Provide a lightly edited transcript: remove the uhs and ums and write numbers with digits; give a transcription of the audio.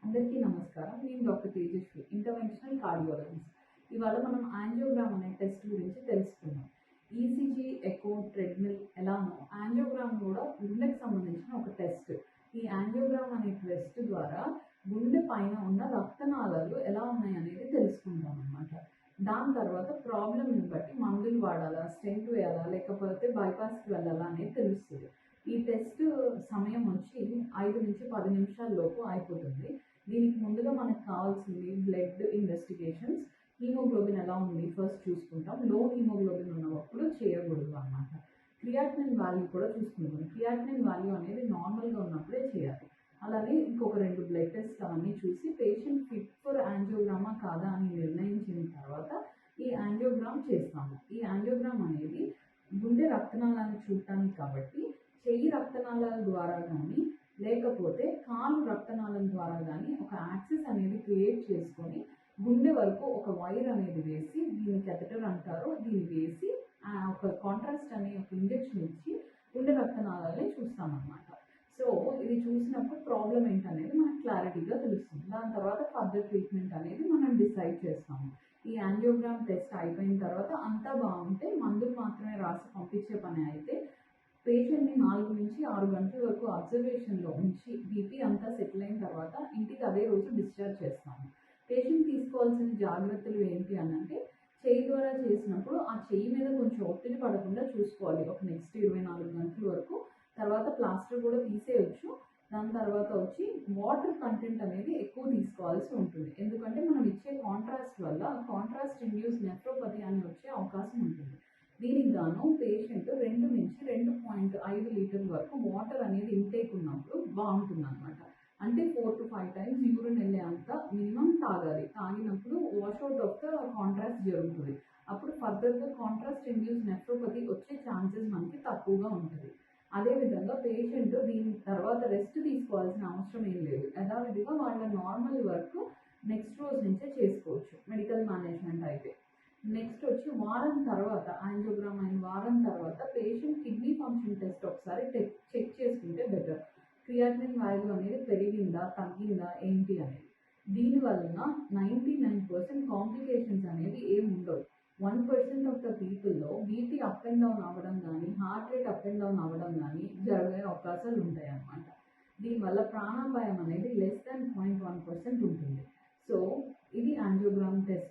అందరికీ నమస్కారం. నేను డాక్టర్ తేజస్వి, ఇంటర్వెన్షనల్ కార్డియాలజిస్ట్. ఇవాళ మనం యాంజియోగ్రామ్ అనే టెస్ట్ గురించి తెలుసుకుందాం. ఈసీజీ, ఎకో, ట్రెడ్మిల్ ఎలానో యాంజియోగ్రామ్ కూడా గుండెకి సంబంధించిన ఒక టెస్ట్. ఈ యాంజియోగ్రామ్ అనే టెస్ట్ ద్వారా గుండె పైన ఉన్న రక్తనాళాలు ఎలా ఉన్నాయనేది తెలుసుకుంటాం అన్నమాట. దాని తర్వాత ప్రాబ్లమ్ని బట్టి మందులు వాడాలా, స్టెంట్ వేయాలా, లేకపోతే బైపాస్కి వెళ్ళాలా అనేది తెలుస్తుంది. ఈ టెస్ట్ సమయం వచ్చి 5 నుంచి 10 నిమిషాల లోపు అయిపోతుంది. దీనికి ముందుగా మనకు కావాల్సింది బ్లడ్ ఇన్వెస్టిగేషన్స్. హీమోగ్లోబిన్ ఎలా ఉంది ఫస్ట్ చూసుకుంటాం. లో హీమోగ్లోబిన్ ఉన్నప్పుడు చేయకూడదు అన్నమాట. క్రియాటినిన్ వాల్యూ కూడా చూసుకుంటాం. క్రియాటినిన్ వాల్యూ అనేది నార్మల్గా ఉన్నప్పుడే చేయాలి. అలానే ఇంకొక 2 బ్లడ్ టెస్ట్ అవన్నీ చూసి పేషెంట్ ఫిట్ ఫర్ యాంజియోగ్రామా కాదా అని నిర్ణయించిన తర్వాత ఈ యాంజియోగ్రామ్ చేస్తాము. ఈ యాంజియోగ్రామ్ అనేది గుండె రక్తనాళాలను చూడటానికి కాబట్టి చెయ్యి రక్తనాళాల ద్వారా కానీ లేకపోతే కాలు రక్తనాళం ద్వారా కానీ ఒక యాక్సిస్ అనేది క్రియేట్ చేసుకొని గుండె వరకు ఒక వైర్ అనేది వేసి, దీన్ని కెథెటర్ అంటారు, దీన్ని వేసి ఒక కాంట్రాస్ట్ అనే ఒక ఇంజెక్షన్ ఇచ్చి గుండె రక్తనాళాలని చూస్తామన్నమాట. సో ఇది చూసినప్పుడు ప్రాబ్లం ఏంటనేది మనకు క్లారిటీగా తెలుస్తుంది. దాని తర్వాత ఫర్దర్ ట్రీట్మెంట్ అనేది మనం డిసైడ్ చేస్తాము. ఈ యాంజియోగ్రామ్ టెస్ట్ అయిపోయిన తర్వాత అంతా బాగుంటే మందులు మాత్రమే రాసి పంపించే పని అయితే పేషెంట్ని 4 నుంచి 6 గంటల వరకు అబ్జర్వేషన్లో ఉంచి బీపీ అంతా సెటిల్ అయిన తర్వాత ఇంటికి అదే రోజు డిశ్చార్జ్ చేస్తాము. పేషెంట్ తీసుకోవాల్సిన జాగ్రత్తలు ఏంటి అంటే, చెయ్యి ద్వారా చేసినప్పుడు ఆ చెయ్యి మీద కొంచెం ఒత్తిడి పడకుండా చూసుకోవాలి ఒక నెక్స్ట్ 24 గంటల వరకు. తర్వాత ప్లాస్టర్ కూడా తీసేయచ్చు. దాని తర్వాత వచ్చి వాటర్ కంటెంట్ అనేది ఎక్కువ తీసుకోవాల్సి ఉంటుంది. ఎందుకంటే మనం ఇచ్చే కాంట్రాస్ట్ వల్ల కాంట్రాస్ట్ ఇండ్యూస్ నెఫ్రోపతి అని వచ్చే అవకాశం ఉంటుంది. దీనికి గాను పేషెంట్ 2 నుంచి 2.5 లీటర్ల వరకు వాటర్ అనేది ఇంటేక్ ఉన్నప్పుడు బాగుంటుంది అనమాట. అంటే 4 to 5 టైమ్స్ యూరిన్ వెళ్ళే అంత మినిమం తాగాలి. తాగినప్పుడు వాష్అవుట్ ఆఫ్ ద కాంట్రాస్ట్ జరుగుతుంది. అప్పుడు ఫర్దర్గా కాంట్రాస్ట్ ఇండ్యూస్ నెఫ్రోపతి వచ్చే ఛాన్సెస్ మనకి తక్కువగా ఉంటుంది. అదేవిధంగా పేషెంట్ దీని తర్వాత రెస్ట్ తీసుకోవాల్సిన అవసరం ఏం లేదు. యథావిధిగా వాళ్ళ నార్మల్ వర్క్ నెక్స్ట్ రోజు నుంచే చేసుకోవచ్చు మెడికల్ మేనేజ్మెంట్ అయితే. నెక్స్ట్ వచ్చి వారం తర్వాత యాంజియోగ్రామ్ అయిన వారం తర్వాత పేషెంట్ కిడ్నీ ఫంక్షన్ టెస్ట్ ఒకసారి చెక్ చేసుకుంటే బెటర్. క్రియాటినిన్ వాల్యూ అనేది పెరిగిందా, తగ్గిందా ఏంటి అనేది. దీనివలన 99% కాంప్లికేషన్స్ అనేవి ఏమి ఉండవు. 1% ఆఫ్ ద పీపుల్లో బీపీ అప్ అండ్ డౌన్ అవ్వడం కానీ, heart rate up and down అవ్వడం కానీ జరిగే అవకాశాలు ఉంటాయి అన్నమాట. దీనివల్ల ప్రాణాపాయం అనేది less than 0.1% ఉంటుంది. సో ఇది యాంజియోగ్రామ్ టెస్ట్.